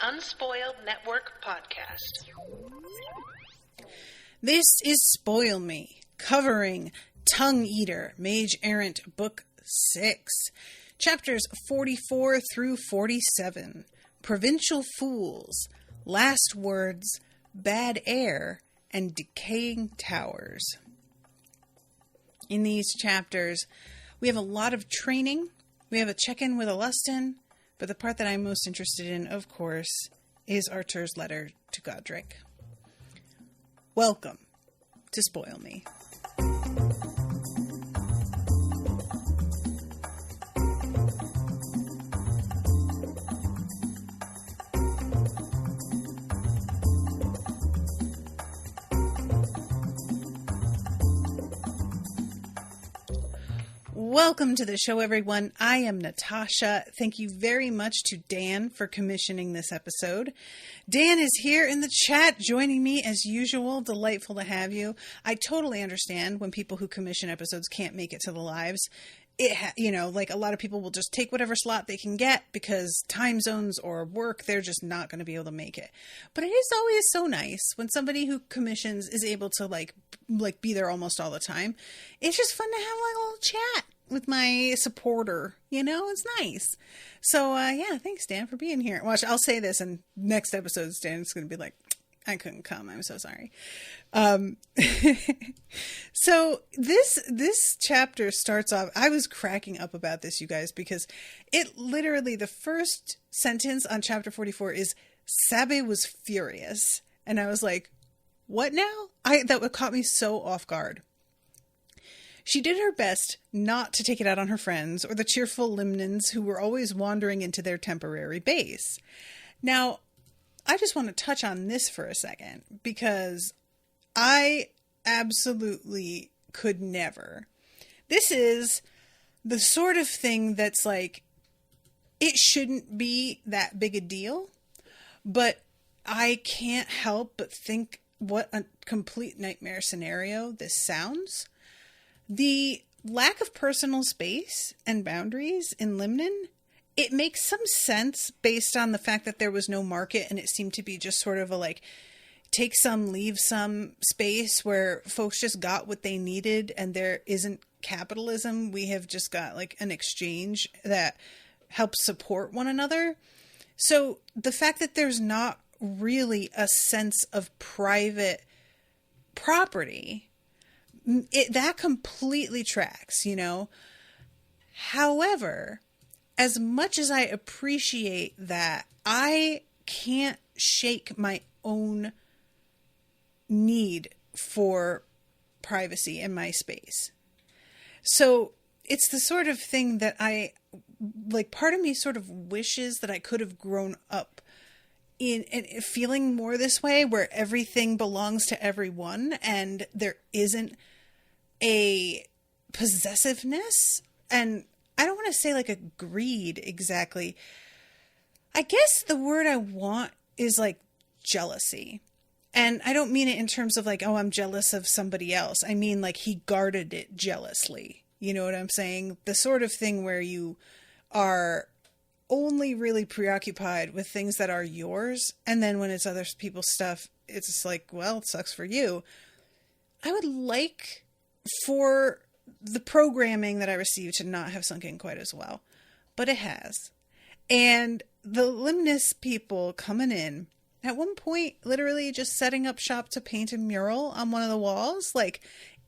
Unspoiled Network podcast. This is Spoil Me, covering Tongue Eater, Mage, Errant, Book 6, Chapters 44 through 47, Provincial Fools, Last Words, Bad Air, and Decaying Towers. In these chapters, we have a lot of training. We have a check-in with Alustin, but the part that I'm most interested in, of course, is Artur's letter to Godric. Welcome to Spoil Me. Welcome to the show, everyone. I am Natasha. Thank you very much to Dan for commissioning this episode. Dan is here in the chat, joining me as usual. Delightful to have you. I totally understand when people who commission episodes can't make it to the lives. Like a lot of people will just take whatever slot they can get because time zones or work, they're just not going to be able to make it. But it is always so nice when somebody who commissions is able to like be there almost all the time. It's just fun to have like a little chat with my supporter, it's nice. So, thanks, Dan, for being here. Watch, I'll say this in next episode, Dan's going to be like, I couldn't come. I'm so sorry. So this chapter starts off, I was cracking up about this, you guys, because it literally, the first sentence on chapter 44 is, Sabe was furious. And I was like, what now? That caught me so off guard. She did her best not to take it out on her friends or the cheerful Limnans who were always wandering into their temporary base. Now, I just want to touch on this for a second because I absolutely could never. This is the sort of thing that's like, it shouldn't be that big a deal, but I can't help but think what a complete nightmare scenario this sounds. The lack of personal space and boundaries in Limnan, it makes some sense based on the fact that there was no market and it seemed to be just sort of a take some, leave some space where folks just got what they needed and there isn't capitalism. We have just got an exchange that helps support one another. So the fact that there's not really a sense of private property, that completely tracks, However, as much as I appreciate that, I can't shake my own need for privacy in my space. So it's the sort of thing that part of me sort of wishes that I could have grown up in feeling more this way, where everything belongs to everyone and there isn't a possessiveness. And I don't want to say a greed exactly. I guess the word I want is jealousy. And I don't mean it in terms of I'm jealous of somebody else. I mean he guarded it jealously. You know what I'm saying? The sort of thing where you are only really preoccupied with things that are yours. And then when it's other people's stuff, it's just well, it sucks for you. I would like for the programming that I received to not have sunk in quite as well, but it has. And the Limnus people coming in at one point, literally just setting up shop to paint a mural on one of the walls.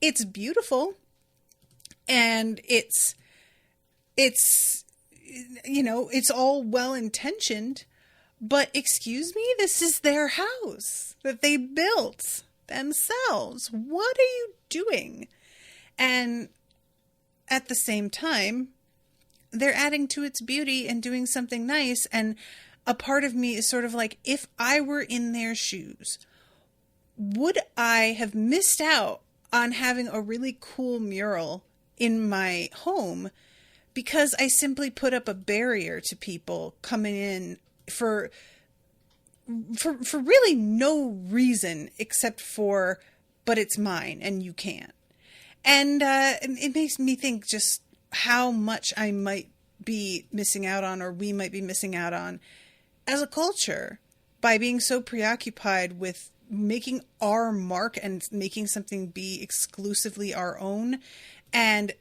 It's beautiful and it's all well intentioned, but excuse me, this is their house that they built themselves. What are you doing? And at the same time, they're adding to its beauty and doing something nice. And a part of me is sort of if I were in their shoes, would I have missed out on having a really cool mural in my home because I simply put up a barrier to people coming in for really no reason except for, but it's mine and you can't. And it makes me think just how much I might be missing out on, or we might be missing out on as a culture, by being so preoccupied with making our mark and making something be exclusively our own and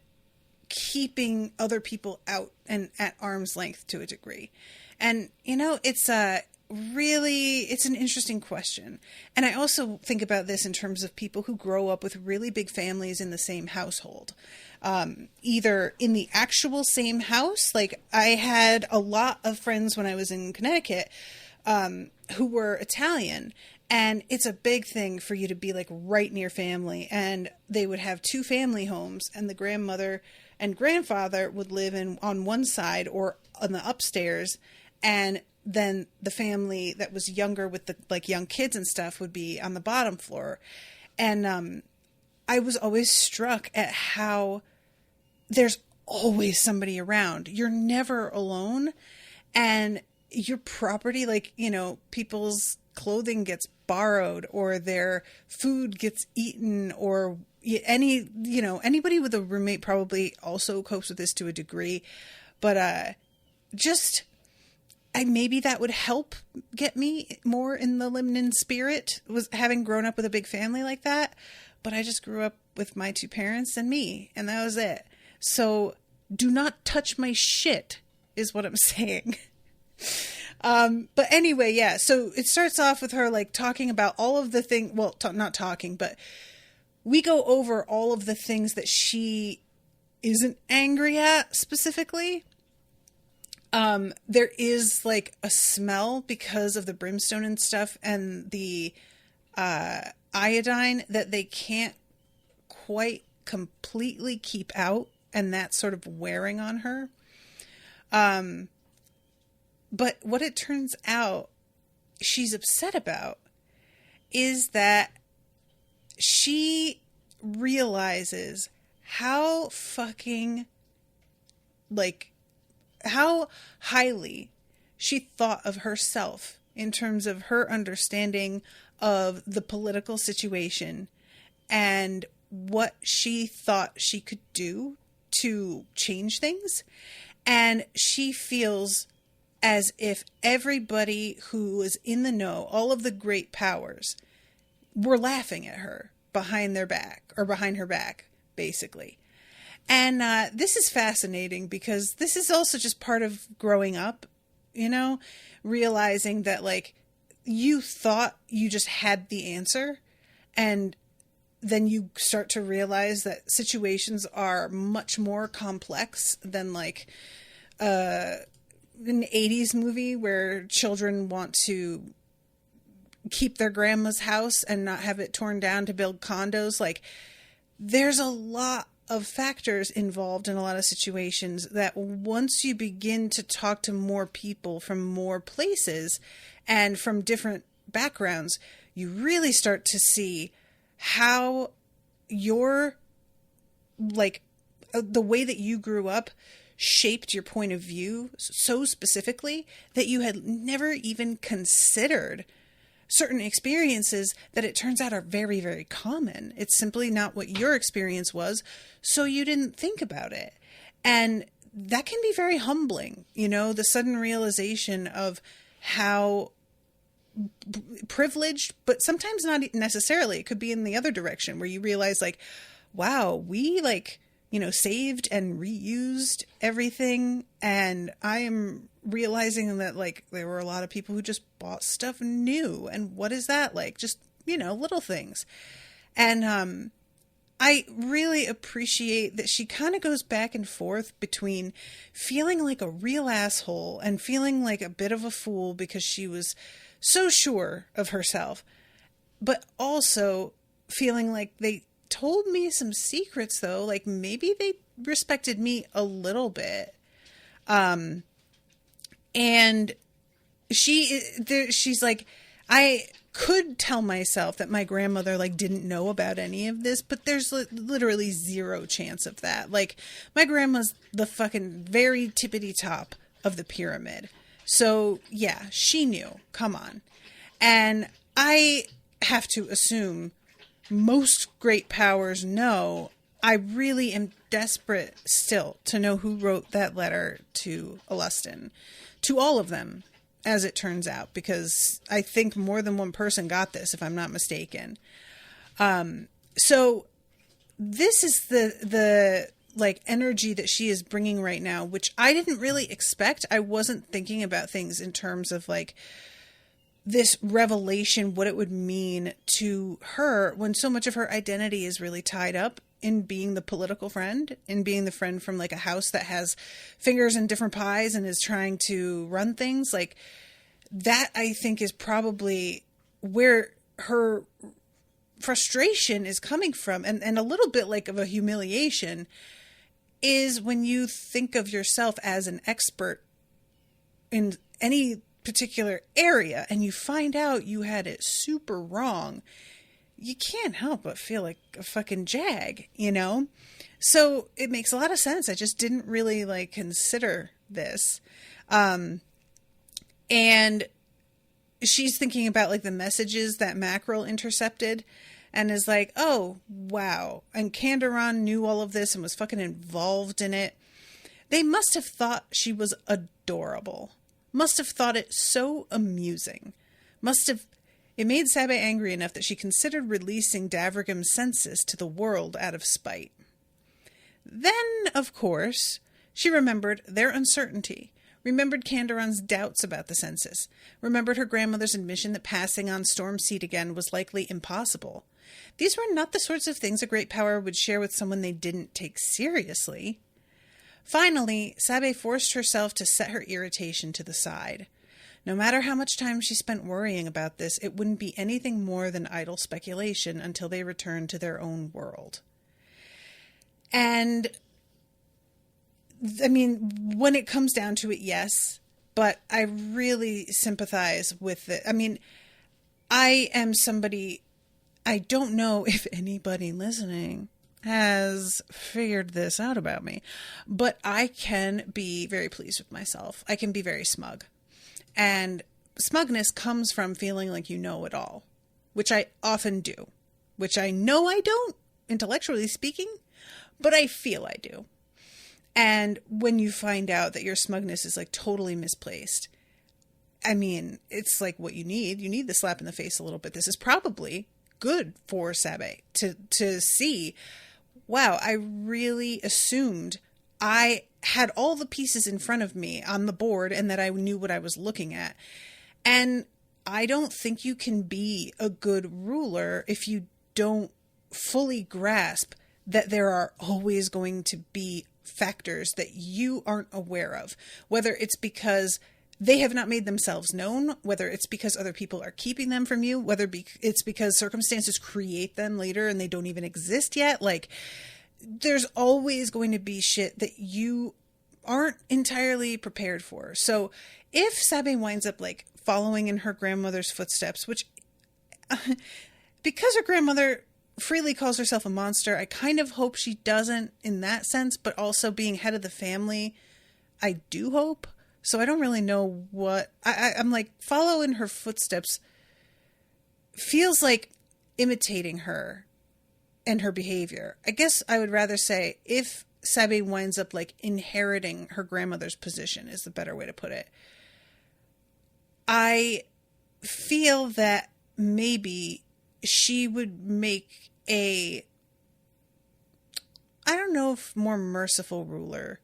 keeping other people out and at arm's length to a degree. And, you know, it's an interesting question. And I also think about this in terms of people who grow up with really big families in the same household, either in the actual same house. Like, I had a lot of friends when I was in Connecticut, who were Italian, and it's a big thing for you to be like right near family. And they would have two family homes, and the grandmother and grandfather would live on one side or on the upstairs. And then the family that was younger with the like young kids and stuff would be on the bottom floor. And, I was always struck at how there's always somebody around. You're never alone. And your property, like, you know, people's clothing gets borrowed or their food gets eaten, or anybody with a roommate probably also copes with this to a degree. But maybe that would help get me more in the limnin spirit, was having grown up with a big family like that. But I just grew up with my two parents and me, and that was it. So do not touch my shit is what I'm saying. But anyway, yeah. So it starts off with her like talking about all of the things, well, not talking, but we go over all of the things that she isn't angry at specifically. There is like a smell because of the brimstone and stuff and the, iodine that they can't quite completely keep out, and that's sort of wearing on her. But what it turns out she's upset about is that she realizes how fucking, like, how highly she thought of herself in terms of her understanding of the political situation and what she thought she could do to change things. And she feels as if everybody who was in the know, all of the great powers, were laughing at her behind their back, or behind her back, basically. And this is fascinating because this is also just part of growing up, you know, realizing that, like, you thought you just had the answer, and then you start to realize that situations are much more complex than, like, an 80s movie where children want to keep their grandma's house and not have it torn down to build condos. Like, there's a lot of factors involved in a lot of situations that once you begin to talk to more people from more places and from different backgrounds, you really start to see how your, like, the way that you grew up shaped your point of view so specifically that you had never even considered certain experiences that it turns out are very, very common. It's simply not what your experience was, so you didn't think about it. And that can be very humbling, you know, the sudden realization of how privileged, but sometimes not necessarily. It could be in the other direction where you realize, like, wow, we, like, you know, saved and reused everything. And I am realizing that, like, there were a lot of people who just bought stuff new. And what is that like? Just, you know, little things. And I really appreciate that she kind of goes back and forth between feeling like a real asshole and feeling like a bit of a fool because she was so sure of herself, but also feeling like they told me some secrets, though. Like, maybe they respected me a little bit. And she's like, I could tell myself that my grandmother, like, didn't know about any of this, but there's literally zero chance of that. Like, my grandma's the fucking very tippity top of the pyramid. So yeah, she knew. Come on. And I have to assume most great powers know. I really am desperate still to know who wrote that letter to Alustin, to all of them, as it turns out, because I think more than one person got this, if I'm not mistaken. So this is the like energy that she is bringing right now, which I didn't really expect. I wasn't thinking about things in terms of like this revelation, what it would mean to her when so much of her identity is really tied up in being the political friend, in being the friend from like a house that has fingers in different pies and is trying to run things. Like that, I think, is probably where her frustration is coming from, and a little bit like of a humiliation, is when you think of yourself as an expert in any particular area and you find out you had it super wrong. You can't help but feel like a fucking jag, you know? So it makes a lot of sense. I just didn't really like consider this. And she's thinking about like the messages that Mackerel intercepted and is like, oh, wow. And Candoron knew all of this and was fucking involved in it. They must have thought she was adorable. Must have thought it so amusing. It made Sabe angry enough that she considered releasing Davrigam's census to the world out of spite. Then, of course, she remembered their uncertainty, remembered Candoron's doubts about the census, remembered her grandmother's admission that passing on Stormseed again was likely impossible. These were not the sorts of things a great power would share with someone they didn't take seriously. Finally, Sabe forced herself to set her irritation to the side. No matter how much time she spent worrying about this, it wouldn't be anything more than idle speculation until they returned to their own world. And, I mean, when it comes down to it, yes, but I really sympathize with it. I mean, I am somebody, I don't know if anybody listening has figured this out about me, but I can be very pleased with myself. I can be very smug. And smugness comes from feeling like you know it all, which I often do, which I know I don't, intellectually speaking, but I feel I do. And when you find out that your smugness is like totally misplaced, I mean, it's like what you need. You need the slap in the face a little bit. This is probably good for Sabe to see, wow, I really assumed I had all the pieces in front of me on the board and that I knew what I was looking at. And I don't think you can be a good ruler if you don't fully grasp that there are always going to be factors that you aren't aware of, whether it's because they have not made themselves known, whether it's because other people are keeping them from you, whether it's because circumstances create them later and they don't even exist yet. Like, there's always going to be shit that you aren't entirely prepared for. So if Sabe winds up like following in her grandmother's footsteps, which because her grandmother freely calls herself a monster, I kind of hope she doesn't in that sense, but also being head of the family, I do hope. So I don't really know what I'm like, follow in her footsteps feels like imitating her and her behavior. I guess I would rather say if Sabe winds up like inheriting her grandmother's position is the better way to put it. I feel that maybe she would make I don't know if more merciful ruler.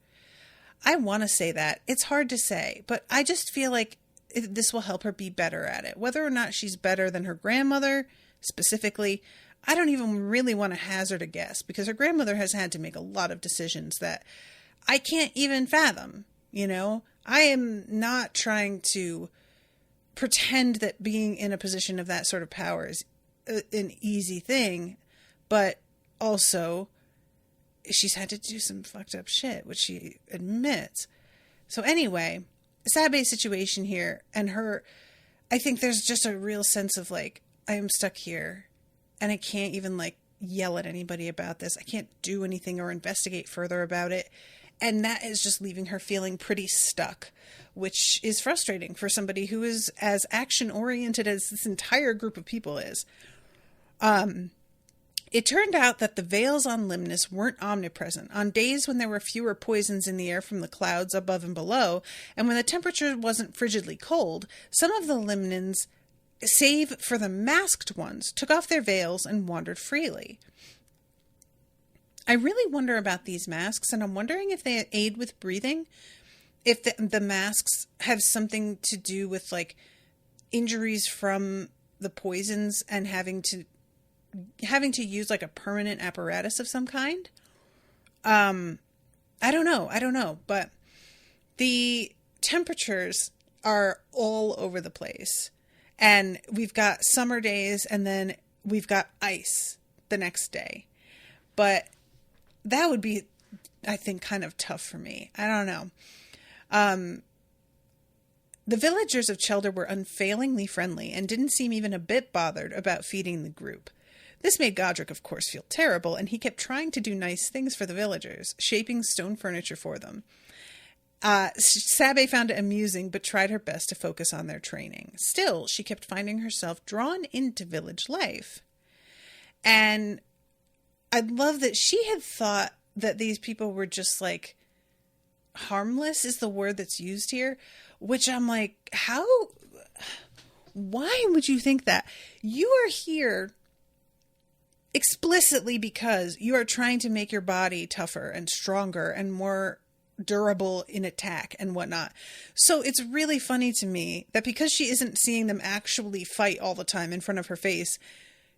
I want to say that. It's hard to say, but I just feel like this will help her be better at it. Whether or not she's better than her grandmother specifically, I don't even really want to hazard a guess, because her grandmother has had to make a lot of decisions that I can't even fathom, you know? I am not trying to pretend that being in a position of that sort of power is an easy thing, but also she's had to do some fucked up shit, which she admits. So anyway, Sabe's situation here and her, I think there's just a real sense of like, I am stuck here and I can't even like yell at anybody about this. I can't do anything or investigate further about it. And that is just leaving her feeling pretty stuck, which is frustrating for somebody who is as action oriented as this entire group of people is. It turned out that the veils on Limnus weren't omnipresent. On days when there were fewer poisons in the air from the clouds above and below, and when the temperature wasn't frigidly cold, some of the Limnans, save for the masked ones, took off their veils and wandered freely. I really wonder about these masks, and I'm wondering if they aid with breathing, if the masks have something to do with, like, injuries from the poisons and having to use like a permanent apparatus of some kind. I don't know, but the temperatures are all over the place, and we've got summer days and then we've got ice the next day, but that would be, I think, kind of tough for me. I don't know. The villagers of Chelder were unfailingly friendly and didn't seem even a bit bothered about feeding the group. This made Godric, of course, feel terrible, and he kept trying to do nice things for the villagers, shaping stone furniture for them. Sabe found it amusing, but tried her best to focus on their training. Still, she kept finding herself drawn into village life. And I love that she had thought that these people were just, like, harmless is the word that's used here, which I'm like, why would you think that? You are here explicitly because you are trying to make your body tougher and stronger and more durable in attack and whatnot. So it's really funny to me that because she isn't seeing them actually fight all the time in front of her face,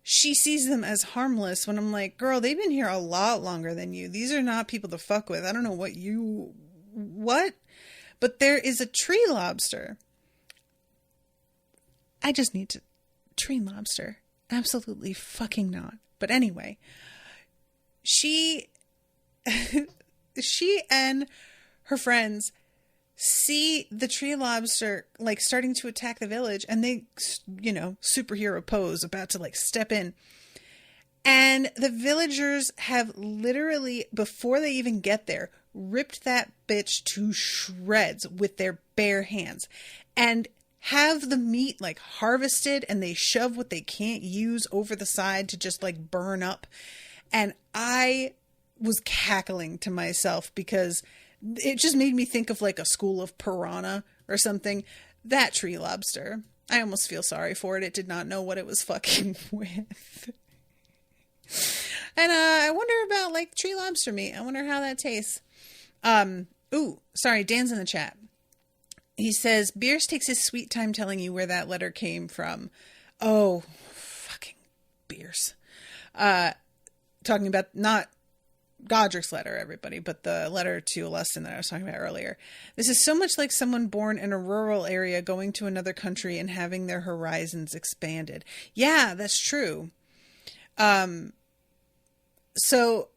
she sees them as harmless, when I'm like, girl, they've been here a lot longer than you. These are not people to fuck with. I don't know what? But there is a tree lobster. I just need to... Tree lobster. Absolutely fucking not. But anyway, she and her friends see the tree lobster, like, starting to attack the village, and they, superhero pose, about to, like, step in. And the villagers have literally, before they even get there, ripped that bitch to shreds with their bare hands and have the meat, like, harvested, and they shove what they can't use over the side to just, like, burn up. And I was cackling to myself because it just made me think of, like, a school of piranha or something. That tree lobster, I almost feel sorry for it. It did not know what it was fucking with. And I wonder about, like, tree lobster meat. I wonder how that tastes. Sorry, Dan's in the chat. He says, Bierce takes his sweet time telling you where that letter came from. Oh, fucking Bierce. Talking about not Godric's letter, everybody, but the letter to Alustin that I was talking about earlier. This is so much like someone born in a rural area going to another country and having their horizons expanded. Yeah, that's true. So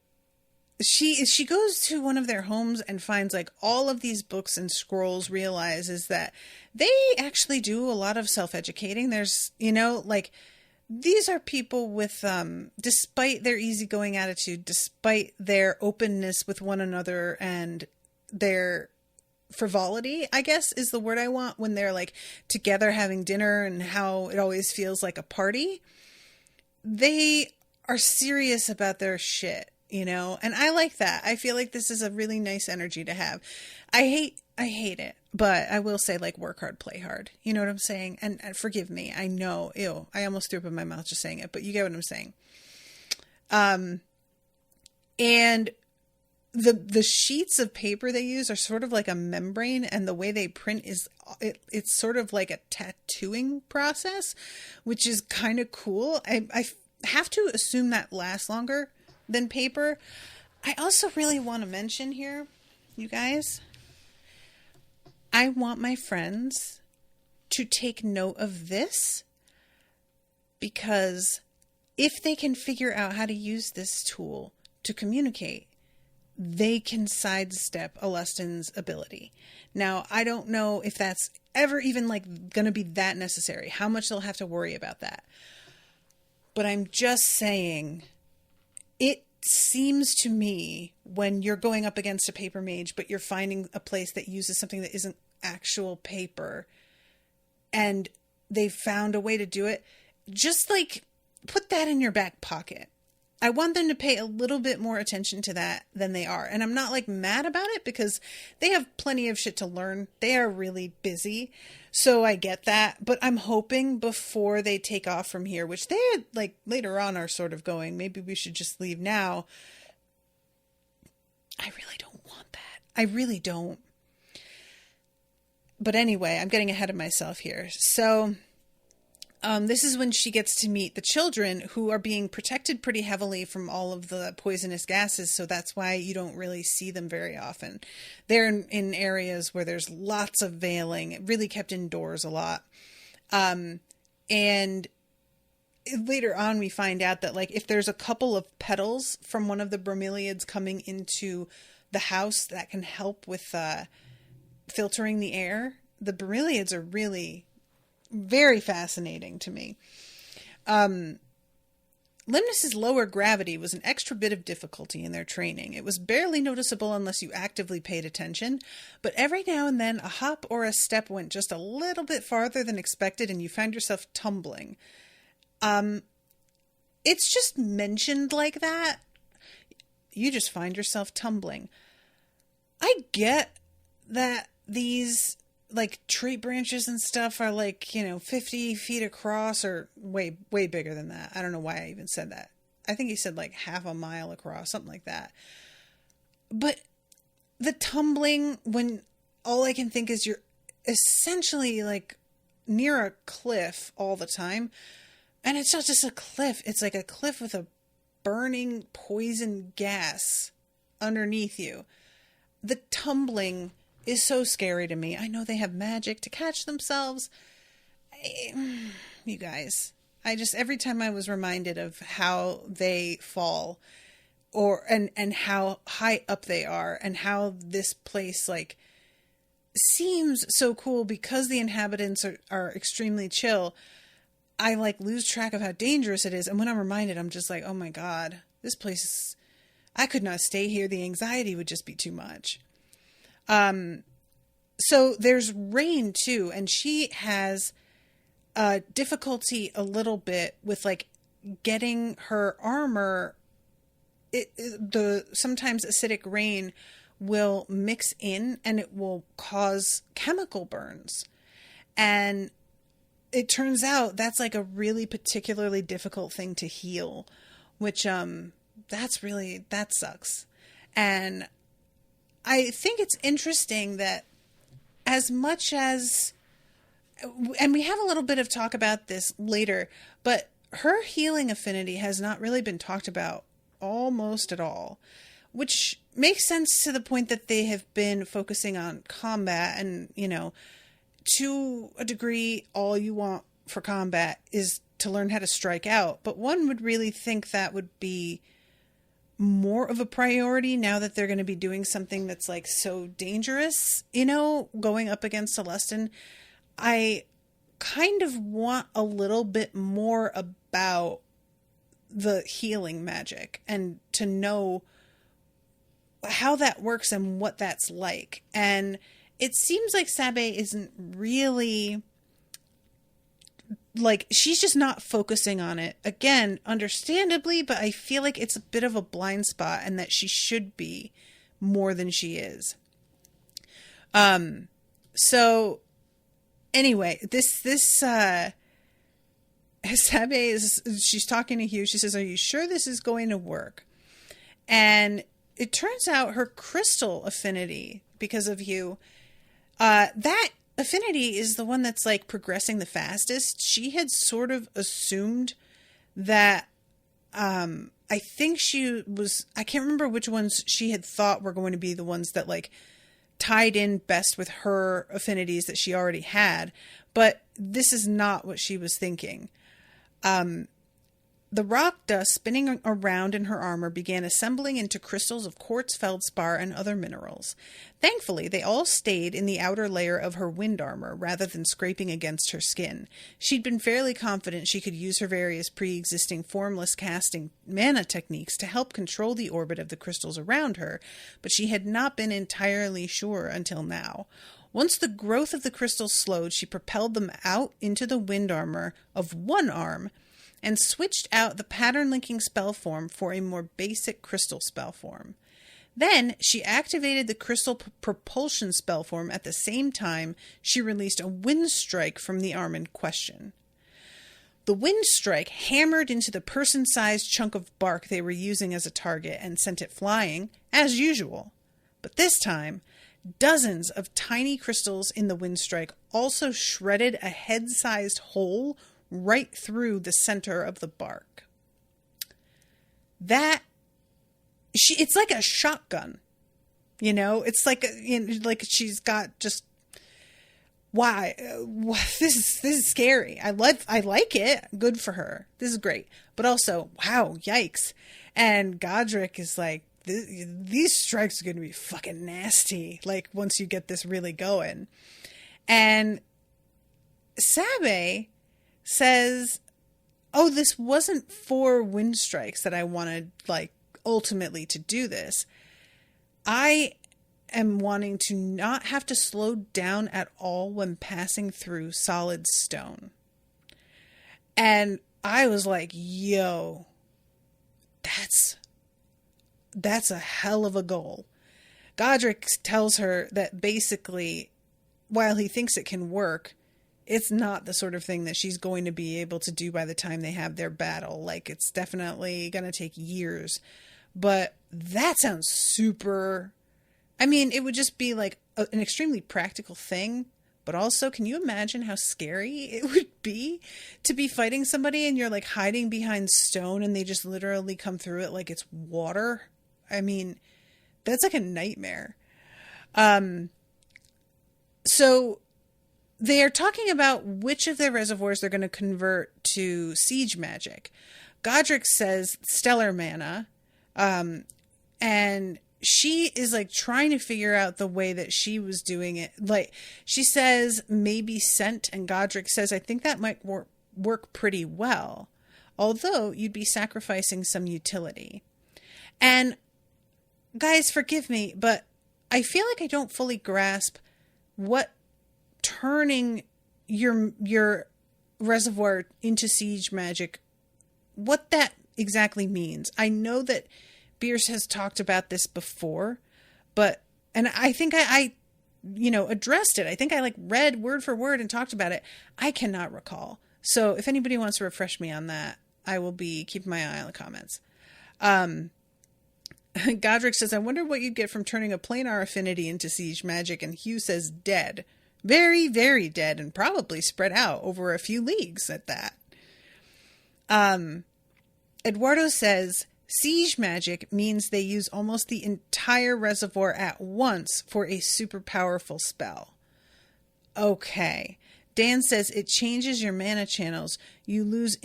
she goes to one of their homes and finds, like, all of these books and scrolls, realizes that they actually do a lot of self-educating. There's, like, these are people with, despite their easygoing attitude, despite their openness with one another and their frivolity, I guess is the word I want, when they're, like, together having dinner and how it always feels like a party, they are serious about their shit. And I like that. I feel like this is a really nice energy to have. I hate it, but I will say, like, work hard, play hard. You know what I'm saying? And forgive me. I know, I almost threw up in my mouth just saying it, but you get what I'm saying. And the sheets of paper they use are sort of like a membrane, and the way they print is, it's sort of like a tattooing process, which is kind of cool. I have to assume that lasts longer than paper. I also really want to mention here, you guys, I want my friends to take note of this, because if they can figure out how to use this tool to communicate, they can sidestep Alustin's ability. Now, I don't know if that's ever even, like, going to be that necessary, how much they'll have to worry about that. But I'm just saying, it seems to me, when you're going up against a paper mage, but you're finding a place that uses something that isn't actual paper, and they've found a way to do it, just, like, put that in your back pocket. I want them to pay a little bit more attention to that than they are. And I'm not like mad about it because they have plenty of shit to learn. They are really busy. So I get that. But I'm hoping before they take off from here, which they like later on are sort of going, maybe we should just leave now. I really don't want that. I really don't. But anyway, I'm getting ahead of myself here. So this is when she gets to meet the children who are being protected pretty heavily from all of the poisonous gases. So that's why you don't really see them very often. They're in areas where there's lots of veiling, really kept indoors a lot. And later on, we find out that like if there's a couple of petals from one of the bromeliads coming into the house that can help with filtering the air, the bromeliads are really very fascinating to me. Limnus's lower gravity was an extra bit of difficulty in their training. It was barely noticeable unless you actively paid attention, but every now and then a hop or a step went just a little bit farther than expected and you found yourself tumbling. It's just mentioned like that. You just find yourself tumbling. I get that these like tree branches and stuff are like, 50 feet across or way, way bigger than that. I don't know why I even said that. I think he said like half a mile across, something like that. But the tumbling, when all I can think is you're essentially like near a cliff all the time. And it's not just a cliff. It's like a cliff with a burning poison gas underneath you. The tumbling is so scary to me. I know they have magic to catch themselves. You guys, every time I was reminded of how they fall and how high up they are and how this place like seems so cool because the inhabitants are extremely chill. I like lose track of how dangerous it is. And when I'm reminded, I'm just like, oh my God, this place I could not stay here. The anxiety would just be too much. So there's Rain too, and she has difficulty a little bit with like getting her armor. Sometimes acidic rain will mix in and it will cause chemical burns. And it turns out that's like a really particularly difficult thing to heal, which that sucks. And I think it's interesting that as much as, and we have a little bit of talk about this later, but her healing affinity has not really been talked about almost at all, which makes sense to the point that they have been focusing on combat and, to a degree, all you want for combat is to learn how to strike out. But one would really think that would be more of a priority now that they're going to be doing something that's like so dangerous, going up against Celestin. I kind of want a little bit more about the healing magic and to know how that works and what that's like. And it seems like Sabe isn't really like, she's just not focusing on it. Again, understandably, but I feel like it's a bit of a blind spot and that she should be more than she is. So anyway, this Sabe she's talking to Hugh. She says, "Are you sure this is going to work?" And it turns out her crystal affinity, because of Hugh, that affinity is the one that's like progressing the fastest. She had sort of assumed that, I think I can't remember which ones she had thought were going to be the ones that like tied in best with her affinities that she already had, but this is not what she was thinking. The rock dust spinning around in her armor began assembling into crystals of quartz, feldspar, and other minerals. Thankfully, they all stayed in the outer layer of her wind armor rather than scraping against her skin. She'd been fairly confident she could use her various pre-existing formless casting mana techniques to help control the orbit of the crystals around her, but she had not been entirely sure until now. Once the growth of the crystals slowed, she propelled them out into the wind armor of one arm and switched out the pattern linking spell form for a more basic crystal spell form. Then she activated the crystal propulsion spell form at the same time she released a wind strike from the arm in question. The wind strike hammered into the person-sized chunk of bark they were using as a target and sent it flying, as usual. But this time, dozens of tiny crystals in the wind strike also shredded a head-sized hole right through the center of the bark. It's like a shotgun, it's like she's got just, why, this is scary. I like it. Good for her. This is great. But also, wow, yikes. And Godric is like, these strikes are going to be fucking nasty. Like once you get this really going. And Sabe says, oh, this wasn't for wind strikes that I wanted, ultimately to do this. I am wanting to not have to slow down at all when passing through solid stone. And I was like, yo, that's a hell of a goal. Godric tells her that basically, while he thinks it can work, it's not the sort of thing that she's going to be able to do by the time they have their battle. It's definitely going to take years. But that sounds super... it would just be an extremely practical thing. But also, can you imagine how scary it would be to be fighting somebody and you're hiding behind stone and they just literally come through it like it's water? That's like a nightmare. So they are talking about which of their reservoirs they're going to convert to siege magic. Godric says stellar mana. And she is trying to figure out the way that she was doing it. She says maybe scent, and Godric says, I think that might work pretty well. Although you'd be sacrificing some utility. And guys, forgive me, but I feel like I don't fully grasp what turning your reservoir into siege magic, what that exactly means. I know that Bierce has talked about this before, and I think I addressed it. I think I read word for word and talked about it. I cannot recall. So if anybody wants to refresh me on that, I will be keeping my eye on the comments. Godric says, I wonder what you'd get from turning a planar affinity into siege magic. And Hugh says, dead. Very, very dead, and probably spread out over a few leagues at that. Eduardo says, siege magic means they use almost the entire reservoir at once for a super powerful spell. Okay. Dan says it changes your mana channels. You lose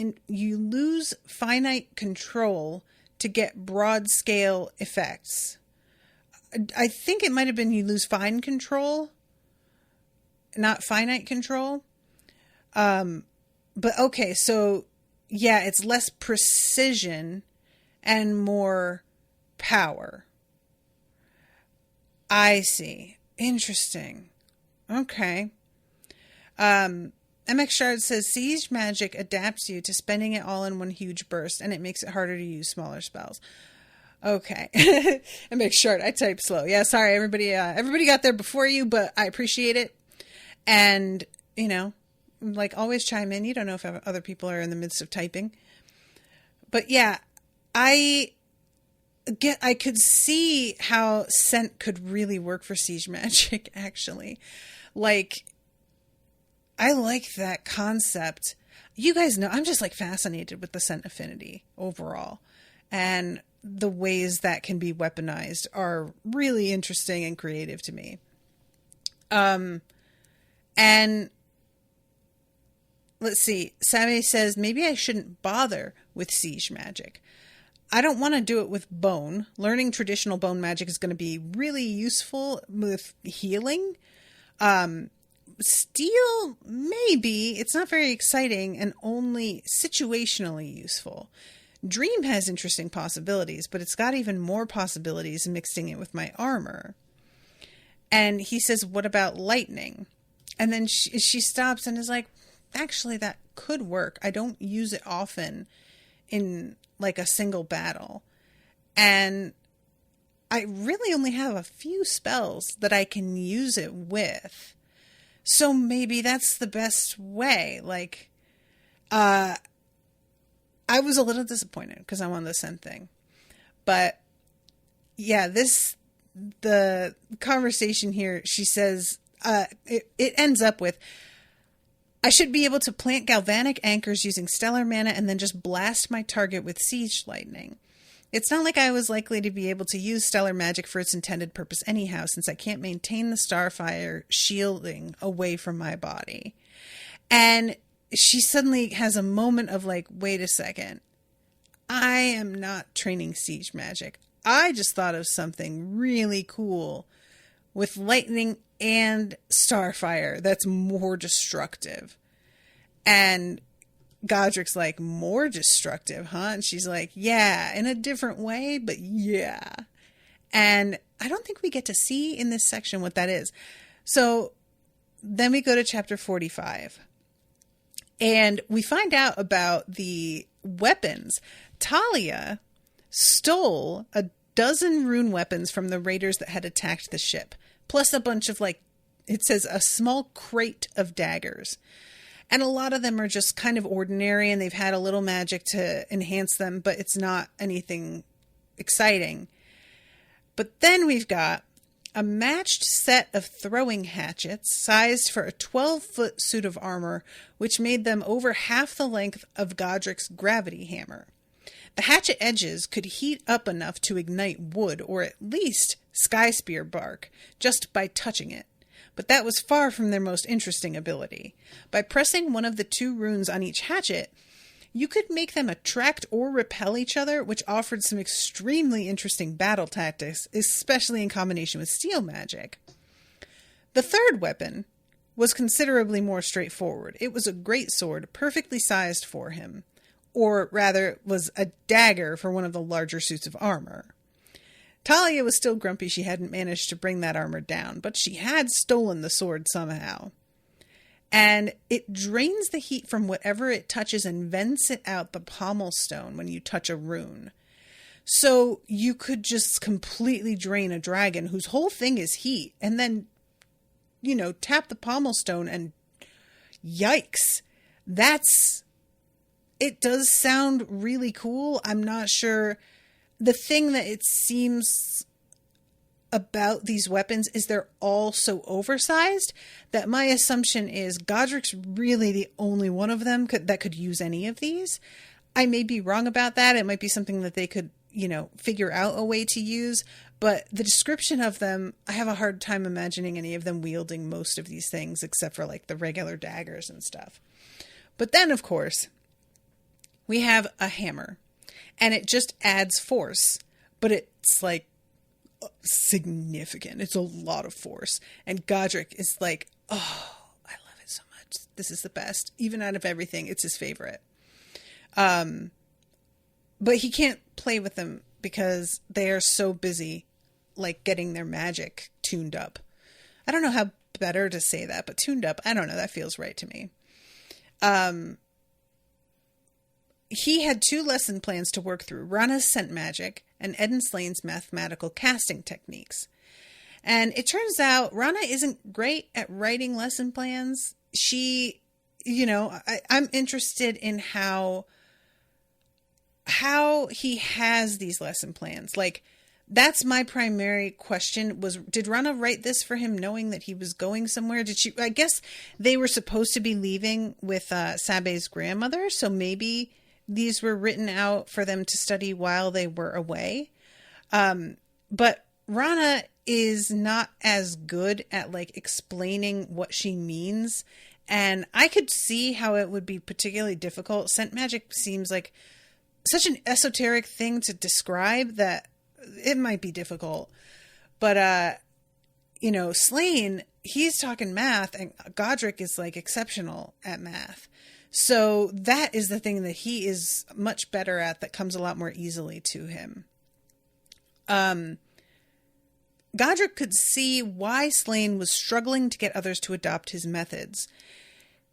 finite control to get broad scale effects. I think it might have been you lose fine control, not finite control. But okay, so yeah, it's less precision and more power. I see. Interesting. Okay. MX Shard says siege magic adapts you to spending it all in one huge burst, and it makes it harder to use smaller spells. Okay. MX Shard, I type slow. Yeah, sorry, everybody got there before you, but I appreciate it. And, always chime in. You don't know if other people are in the midst of typing. But yeah, I could see how scent could really work for siege magic, actually. I like that concept. You guys know, I'm just fascinated with the scent affinity overall. And the ways that can be weaponized are really interesting and creative to me. And let's see. Sammy says, maybe I shouldn't bother with siege magic. I don't want to do it with bone. Learning traditional bone magic is going to be really useful with healing. Steel, maybe. It's not very exciting and only situationally useful. Dream has interesting possibilities, but it's got even more possibilities mixing it with my armor. And he says, what about lightning? And then she stops and is like, actually, that could work. I don't use it often in like a single battle. And I really only have a few spells that I can use it with. So maybe that's the best way. Like, I was a little disappointed because I'm on the scent thing. But yeah, the conversation here, she says, it ends up with, I should be able to plant galvanic anchors using stellar mana and then just blast my target with siege lightning. It's not like I was likely to be able to use stellar magic for its intended purpose anyhow, since I can't maintain the starfire shielding away from my body. And she suddenly has a moment of like, wait a second. I am not training siege magic. I just thought of something really cool with lightning and starfire that's more destructive. And Godric's like, more destructive, huh? And she's like, yeah, in a different way, but yeah. And I don't think we get to see in this section what that is. So then we go to chapter 45. And we find out about the weapons. Talia stole a dozen rune weapons from the raiders that had attacked the ship, plus a bunch of, like, it says a small crate of daggers. And a lot of them are just kind of ordinary, and they've had a little magic to enhance them, but it's not anything exciting. But then we've got a matched set of throwing hatchets sized for a 12-foot suit of armor, which made them over half the length of Godric's gravity hammer. The hatchet edges could heat up enough to ignite wood, or at least sky spear bark, just by touching it. But that was far from their most interesting ability. By pressing one of the two runes on each hatchet, you could make them attract or repel each other, which offered some extremely interesting battle tactics, especially in combination with steel magic. The third weapon was considerably more straightforward. It was a greatsword perfectly sized for him, or rather, it was a dagger for one of the larger suits of armor. Talia was still grumpy she hadn't managed to bring that armor down, but she had stolen the sword somehow. And it drains the heat from whatever it touches and vents it out the pommel stone when you touch a rune. So you could just completely drain a dragon whose whole thing is heat, and then, tap the pommel stone and yikes. It does sound really cool. I'm not sure. The thing that it seems about these weapons is they're all so oversized that my assumption is Godric's really the only one of them that could use any of these. I may be wrong about that. It might be something that they could, figure out a way to use. But the description of them, I have a hard time imagining any of them wielding most of these things except for like the regular daggers and stuff. But then, of course, we have a hammer. And it just adds force, but it's like significant. It's a lot of force. And Godric is like, oh, I love it so much. This is the best. Even out of everything, it's his favorite. But he can't play with them because they are so busy, like getting their magic tuned up. I don't know how better to say that, but tuned up, I don't know. That feels right to me. He had two lesson plans to work through, Rana's scent magic and Eden Slane's mathematical casting techniques. And it turns out Rana isn't great at writing lesson plans. She, I'm interested in how he has these lesson plans. Like, that's my primary question was, did Rana write this for him knowing that he was going somewhere? I guess they were supposed to be leaving with Sabe's grandmother, so maybe these were written out for them to study while they were away. But Rana is not as good at like explaining what she means. And I could see how it would be particularly difficult. Scent magic seems like such an esoteric thing to describe that it might be difficult. But, Slane, he's talking math, and Godric is like exceptional at math. So that is the thing that he is much better at that comes a lot more easily to him. Godric could see why Slane was struggling to get others to adopt his methods.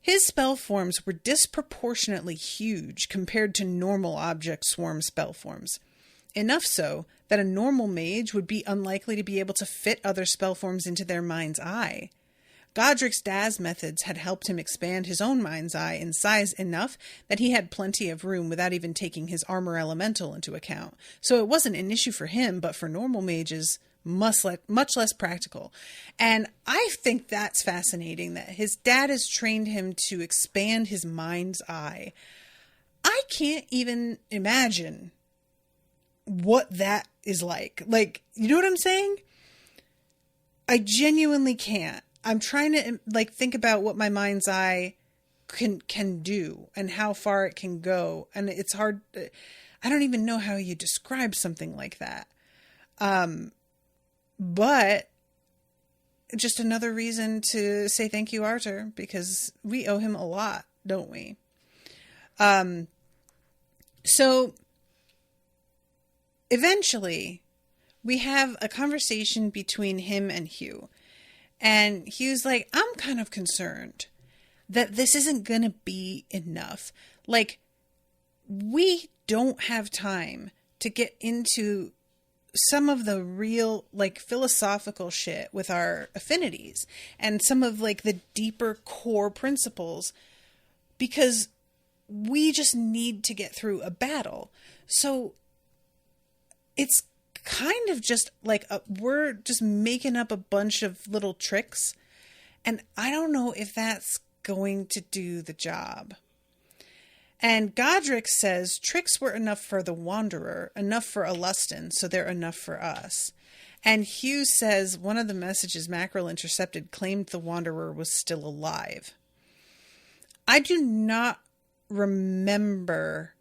His spell forms were disproportionately huge compared to normal object swarm spell forms. Enough so that a normal mage would be unlikely to be able to fit other spell forms into their mind's eye. Godric's Daz methods had helped him expand his own mind's eye in size enough that he had plenty of room without even taking his armor elemental into account. So it wasn't an issue for him, but for normal mages, much less practical. And I think that's fascinating that his dad has trained him to expand his mind's eye. I can't even imagine what that is like. Like, you know what I'm saying? I genuinely can't. I'm trying to think about what my mind's eye can do and how far it can go. And it's hard. I don't even know how you describe something like that. But just another reason to say thank you, Arthur, because we owe him a lot, don't we? So eventually we have a conversation between him and Hugh. And Hugh's like, I'm kind of concerned that this isn't going to be enough. Like, we don't have time to get into some of the real, philosophical shit with our affinities and some of, the deeper core principles because we just need to get through a battle. So it's kind of just we're just making up a bunch of little tricks, and I don't know if that's going to do the job. And Godric says tricks were enough for the Wanderer, enough for Alustin, so they're enough for us. And Hugh says one of the messages Mackerel intercepted claimed the Wanderer was still alive. I do not remember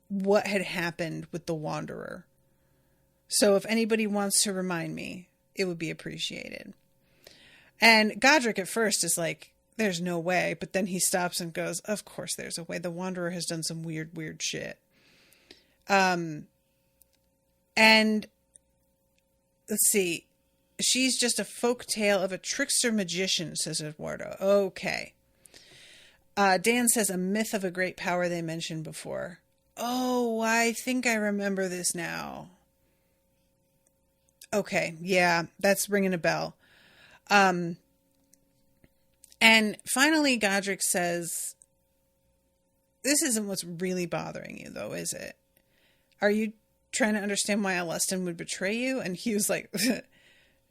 what had happened with the Wanderer. So if anybody wants to remind me, it would be appreciated. And Godric at first is like, there's no way. But then he stops and goes, of course there's a way. The Wanderer has done some weird shit. And let's see. She's just a folk tale of a trickster magician, says Eduardo. Okay. Dan says a myth of a great power they mentioned before. Oh, I think I remember this now. Okay, yeah, that's ringing a bell. And finally, Godric says, this isn't what's really bothering you, though, is it? Are you trying to understand why Alustin would betray you? And Hugh's like,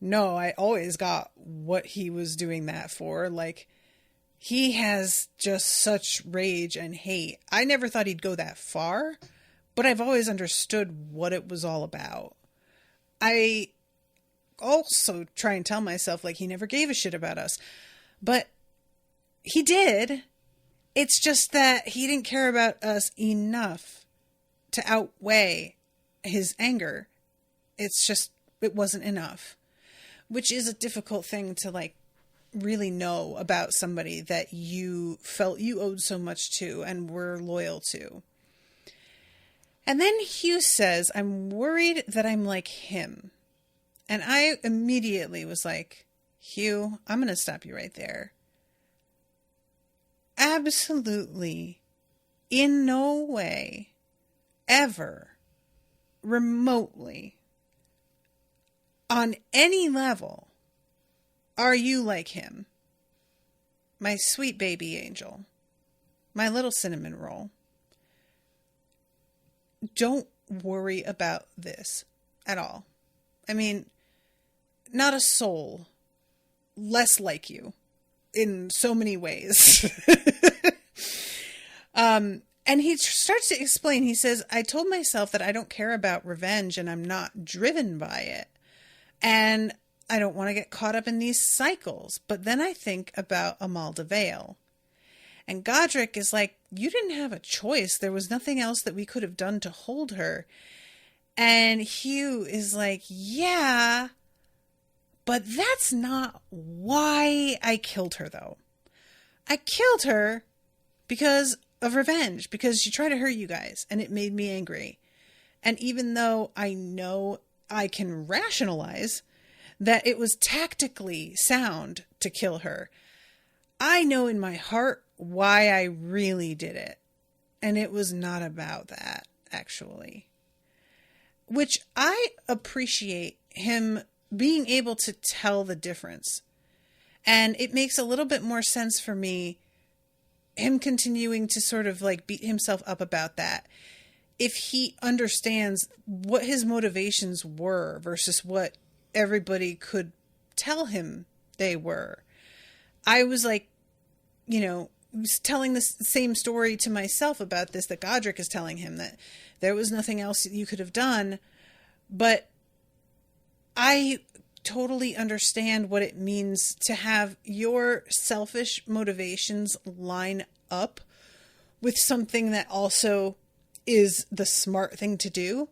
no, I always got what he was doing that for. He has just such rage and hate. I never thought he'd go that far, but I've always understood what it was all about. I also try and tell myself he never gave a shit about us, but he did. It's just that he didn't care about us enough to outweigh his anger. It wasn't enough, which is a difficult thing to really know about somebody that you felt you owed so much to and were loyal to. And then Hugh says, I'm worried that I'm like him. And I immediately was like, Hugh, I'm going to stop you right there. Absolutely, in no way, ever, remotely, on any level, are you like him? My sweet baby angel. My little cinnamon roll. Don't worry about this at all. I mean, not a soul less like you in so many ways. And he starts to explain. He says, I told myself that I don't care about revenge and I'm not driven by it. And I don't want to get caught up in these cycles. But then I think about Amalda Vale. And Godric is like, you didn't have a choice. There was nothing else that we could have done to hold her. And Hugh is like, yeah, but that's not why I killed her, though. I killed her because of revenge, because she tried to hurt you guys, and it made me angry. And even though I know I can rationalize that it was tactically sound to kill her, I know in my heart why I really did it. And it was not about that, actually. Which I appreciate him being able to tell the difference. And it makes a little bit more sense for me, him continuing to sort of like beat himself up about that. If he understands what his motivations were versus what everybody could tell him they were. I was like, you know, was telling the same story to myself about this that Godric is telling him, that there was nothing else that you could have done. But I totally understand what it means to have your selfish motivations line up with something that also is the smart thing to do.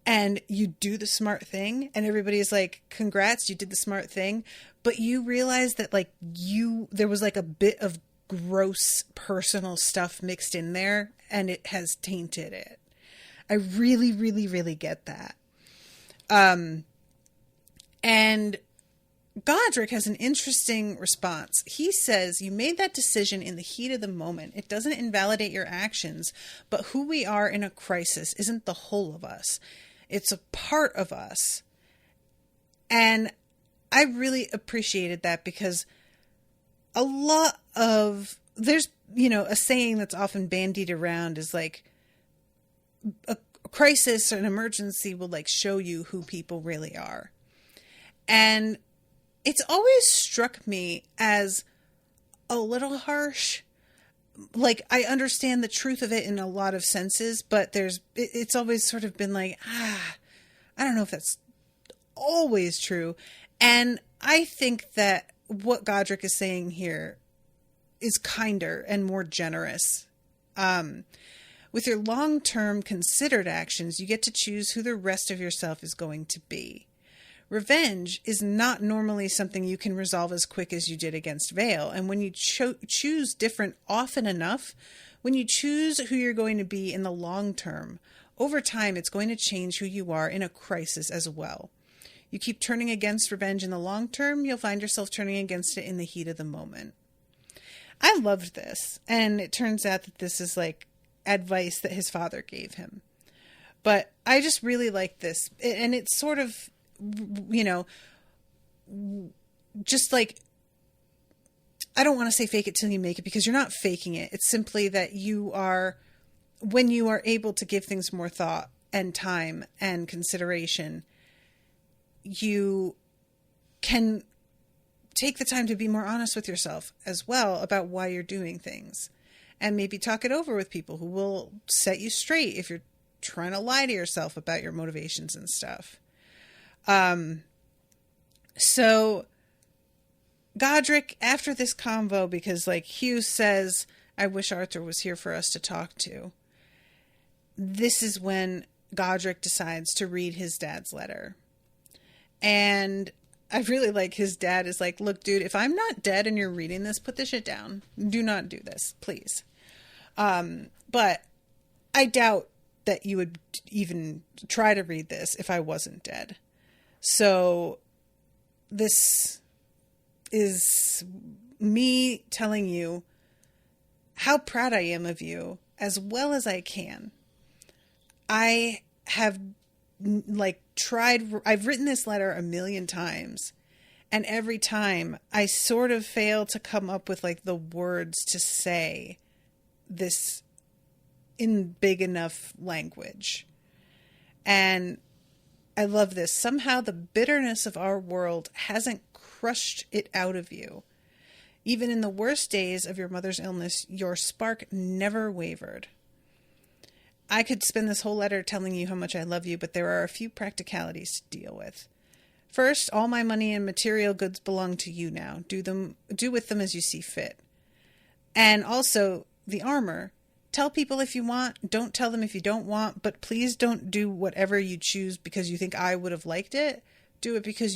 And you do the smart thing and everybody's like, congrats, you did the smart thing. But you realize that like there was like a bit of gross personal stuff mixed in there and it has tainted it. I really, really, really get that. And Godric has an interesting response. He says, you made that decision in the heat of the moment. It doesn't invalidate your actions, but who we are in a crisis isn't the whole of us. It's a part of us. And I really appreciated that because there's, you know, a saying that's often bandied around is like a crisis or an emergency will like show you who people really are. And it's always struck me as a little harsh. Like, I understand the truth of it in a lot of senses, but it's always sort of been like, I don't know if that's always true. And I think that what Godric is saying here is kinder and more generous. With your long-term considered actions, you get to choose who the rest of yourself is going to be. Revenge is not normally something you can resolve as quick as you did against Vale. And when you choose different often enough, when you choose who you're going to be in the long term, over time, it's going to change who you are in a crisis as well. You keep turning against revenge in the long term, you'll find yourself turning against it in the heat of the moment. I loved this. And it turns out that this is like advice that his father gave him. But I just really like this. And it's sort of, you know, just like, I don't want to say fake it till you make it because you're not faking it. It's simply that when you are able to give things more thought and time and consideration, you can take the time to be more honest with yourself as well about why you're doing things, and maybe talk it over with people who will set you straight if you're trying to lie to yourself about your motivations and stuff. So Godric, after this convo, because like Hugh says, I wish Arthur was here for us to talk to. This is when Godric decides to read his dad's letter. And I really like his dad is like, look, dude, if I'm not dead and you're reading this, put this shit down. Do not do this, please. But I doubt that you would even try to read this if I wasn't dead. So this is me telling you how proud I am of you as well as I can. I have I've written this letter 1,000,000 times, and every time I sort of fail to come up with like the words to say this in big enough language. And I love this. Somehow the bitterness of our world hasn't crushed it out of you. Even in the worst days of your mother's illness, your spark never wavered. I could spend this whole letter telling you how much I love you, but there are a few practicalities to deal with. First, all my money and material goods belong to you now. Do with them as you see fit. And also, the armor. Tell people if you want, don't tell them if you don't want, but please don't do whatever you choose because you think I would have liked it. Do it because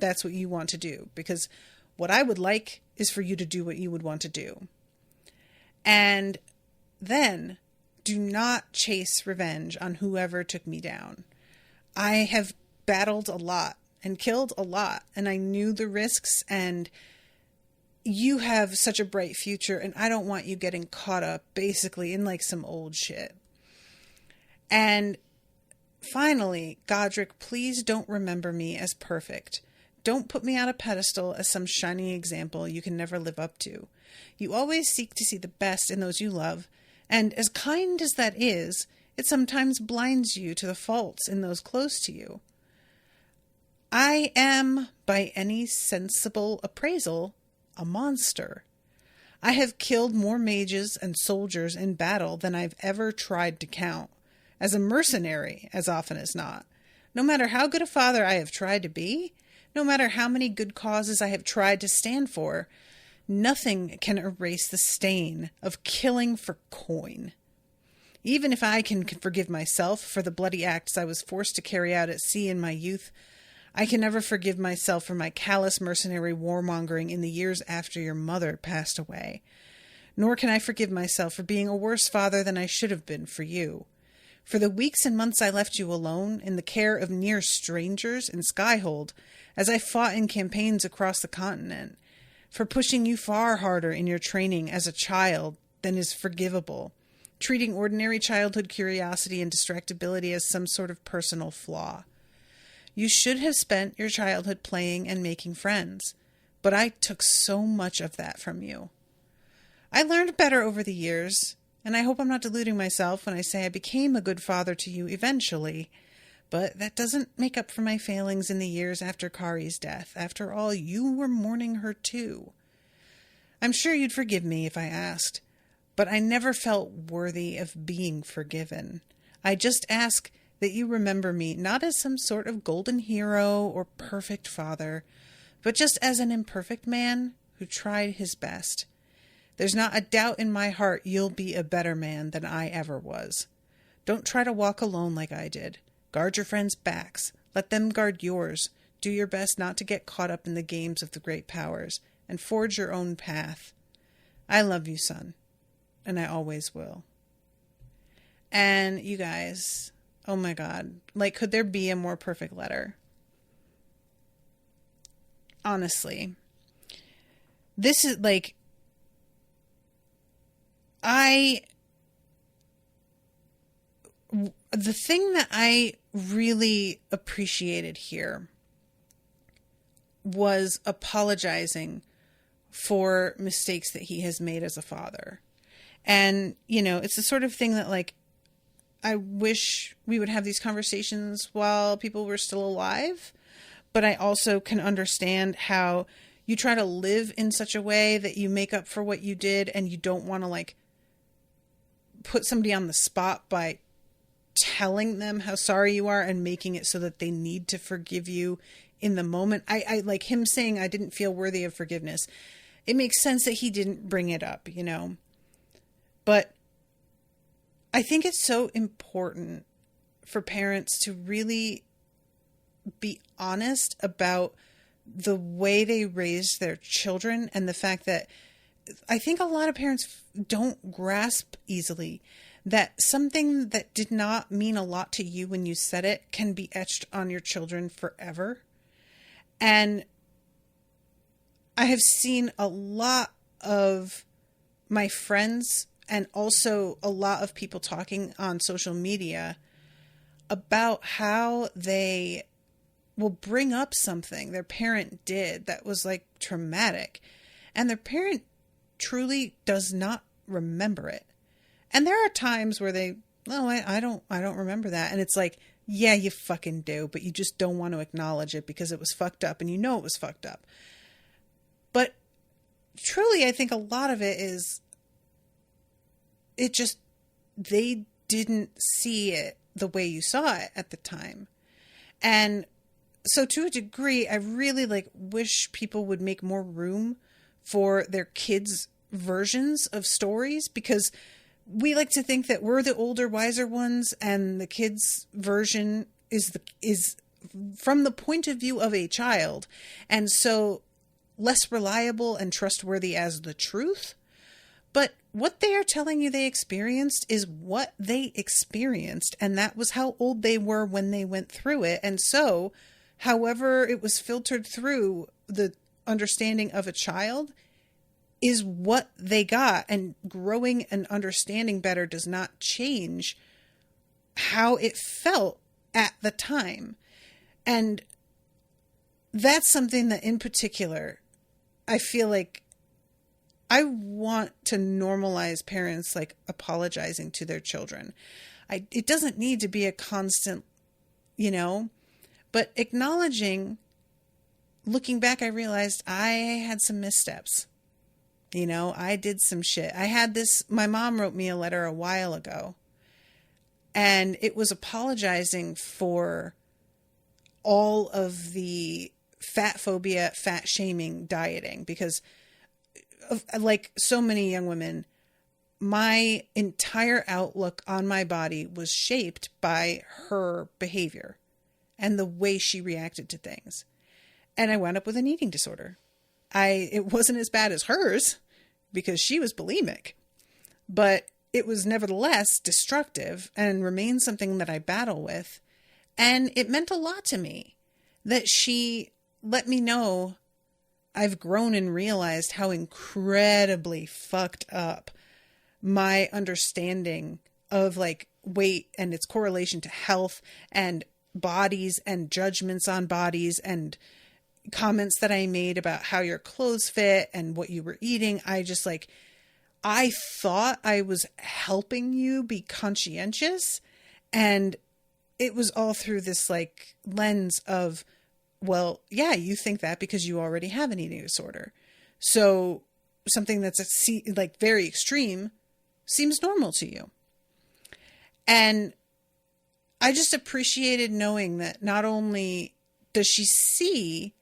that's what you want to do. Because what I would like is for you to do what you would want to do. And then, do not chase revenge on whoever took me down. I have battled a lot and killed a lot, and I knew the risks, and you have such a bright future, and I don't want you getting caught up basically in like some old shit. And finally, Godric, please don't remember me as perfect. Don't put me on a pedestal as some shining example you can never live up to. You always seek to see the best in those you love, and as kind as that is, it sometimes blinds you to the faults in those close to you. I am, by any sensible appraisal, a monster. I have killed more mages and soldiers in battle than I've ever tried to count, as a mercenary as often as not. No matter how good a father I have tried to be, no matter how many good causes I have tried to stand for, nothing can erase the stain of killing for coin. Even if I can forgive myself for the bloody acts I was forced to carry out at sea in my youth, I can never forgive myself for my callous mercenary warmongering in the years after your mother passed away. Nor can I forgive myself for being a worse father than I should have been for you. For the weeks and months I left you alone in the care of near strangers in Skyhold, as I fought in campaigns across the continent, for pushing you far harder in your training as a child than is forgivable, treating ordinary childhood curiosity and distractibility as some sort of personal flaw. You should have spent your childhood playing and making friends, but I took so much of that from you. I learned better over the years, and I hope I'm not deluding myself when I say I became a good father to you eventually, but that doesn't make up for my failings in the years after Kari's death. After all, you were mourning her too. I'm sure you'd forgive me if I asked, but I never felt worthy of being forgiven. I just ask that you remember me not as some sort of golden hero or perfect father, but just as an imperfect man who tried his best. There's not a doubt in my heart you'll be a better man than I ever was. Don't try to walk alone like I did. Guard your friends' backs. Let them guard yours. Do your best not to get caught up in the games of the great powers, and forge your own path. I love you, son, and I always will. And you guys, oh my God, like, could there be a more perfect letter? Honestly, this is like, the thing that I really appreciated here was apologizing for mistakes that he has made as a father. And, you know, it's the sort of thing that, like, I wish we would have these conversations while people were still alive. But I also can understand how you try to live in such a way that you make up for what you did, and you don't want to, like, put somebody on the spot by telling them how sorry you are and making it so that they need to forgive you in the moment. I like him saying, I didn't feel worthy of forgiveness. It makes sense that he didn't bring it up, you know, but I think it's so important for parents to really be honest about the way they raise their children, and the fact that I think a lot of parents don't grasp easily that something that did not mean a lot to you when you said it can be etched on your children forever. And I have seen a lot of my friends and also a lot of people talking on social media about how they will bring up something their parent did that was like traumatic, and their parent truly does not remember it. And there are times where they, no, I don't remember that. And it's like, yeah, you fucking do, but you just don't want to acknowledge it because it was fucked up and you know it was fucked up. But truly, I think a lot of it is, it just, they didn't see it the way you saw it at the time. And so to a degree, I really wish people would make more room for their kids' versions of stories, because we like to think that we're the older, wiser ones, and the kids' version is from the point of view of a child, and so less reliable and trustworthy as the truth. But what they are telling you they experienced is what they experienced, and that was how old they were when they went through it. And so, however it was filtered through the understanding of a child, is what they got, and growing and understanding better does not change how it felt at the time. And that's something that in particular, I feel like I want to normalize parents like apologizing to their children. It doesn't need to be a constant, but acknowledging, looking back, I realized I had some missteps. I did some shit. My mom wrote me a letter a while ago, and it was apologizing for all of the fat phobia, fat shaming, dieting, because like so many young women, my entire outlook on my body was shaped by her behavior and the way she reacted to things. And I wound up with an eating disorder. It wasn't as bad as hers because she was bulimic, but it was nevertheless destructive and remains something that I battle with. And it meant a lot to me that she let me know I've grown and realized how incredibly fucked up my understanding of like weight and its correlation to health and bodies and judgments on bodies and comments that I made about how your clothes fit and what you were eating. I thought I was helping you be conscientious, and it was all through this like lens of, well, yeah, you think that because you already have an eating disorder. So something that's like very extreme seems normal to you. And I just appreciated knowing that not only does she see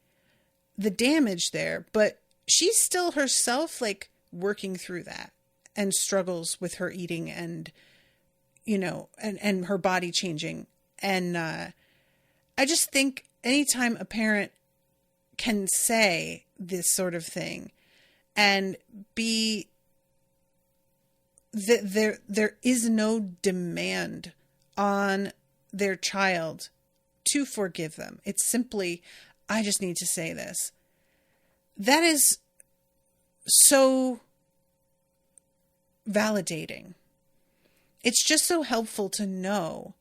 the damage there, but she's still herself like working through that and struggles with her eating and, and her body changing. And I just think anytime a parent can say this sort of thing and be that there is no demand on their child to forgive them. It's simply, I just need to say this. That is so validating. It's just so helpful to know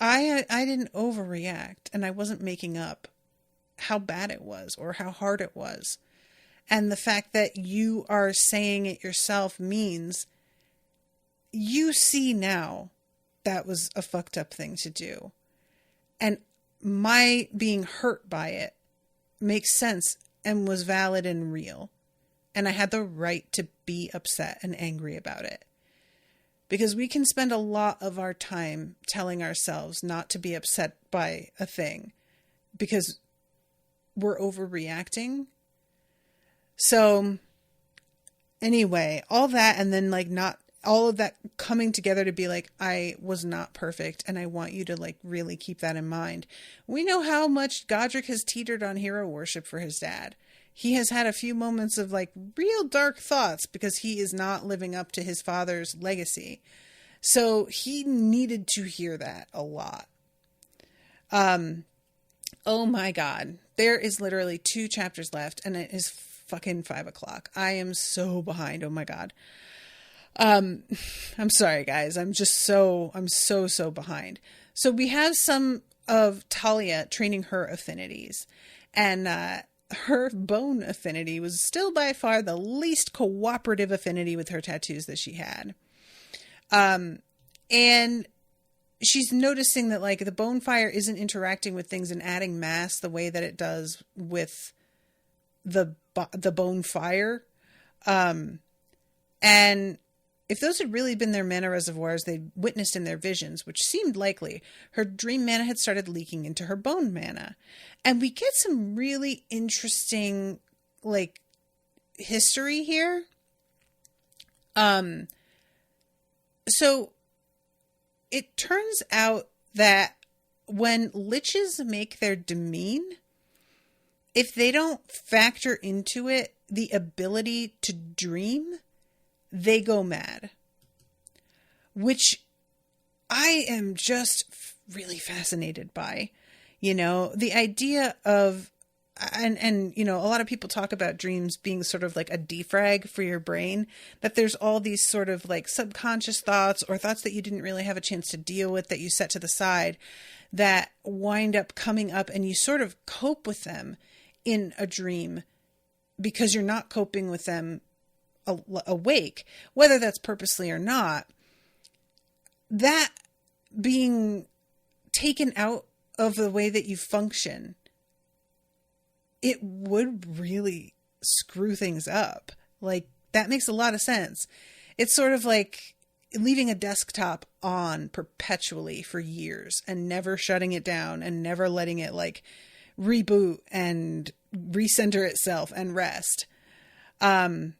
I didn't overreact, and I wasn't making up how bad it was or how hard it was. And the fact that you are saying it yourself means you see now that was a fucked up thing to do. And my being hurt by it makes sense and was valid and real. And I had the right to be upset and angry about it. Because we can spend a lot of our time telling ourselves not to be upset by a thing because we're overreacting. So anyway, all that, and then like not all of that coming together to be like, I was not perfect, and I want you to like really keep that in mind. We know how much Godric has teetered on hero worship for his dad. He has had a few moments of like real dark thoughts because he is not living up to his father's legacy. So he needed to hear that a lot. Oh my God. There is literally 2 chapters left and it is fucking 5:00. I am so behind. Oh my God. I'm sorry guys. I'm so behind. So we have some of Talia training her affinities, and, her bone affinity was still by far the least cooperative affinity with her tattoos that she had. And she's noticing that like the bone fire isn't interacting with things and adding mass the way that it does with the bone fire. And if those had really been their mana reservoirs they'd witnessed in their visions, which seemed likely, her dream mana had started leaking into her bone mana. And we get some really interesting, like, history here. So it turns out that when liches make their demesne, if they don't factor into it the ability to dream, they go mad, which I am just really fascinated by. The idea of and you know, a lot of people talk about dreams being sort of like a defrag for your brain, that there's all these sort of like subconscious thoughts or thoughts that you didn't really have a chance to deal with that you set to the side that wind up coming up, and you sort of cope with them in a dream because you're not coping with them awake, whether that's purposely or not. That being taken out of the way that you function, it would really screw things up. Like, that makes a lot of sense. It's sort of like leaving a desktop on perpetually for years and never shutting it down and never letting it like reboot and recenter itself and rest. And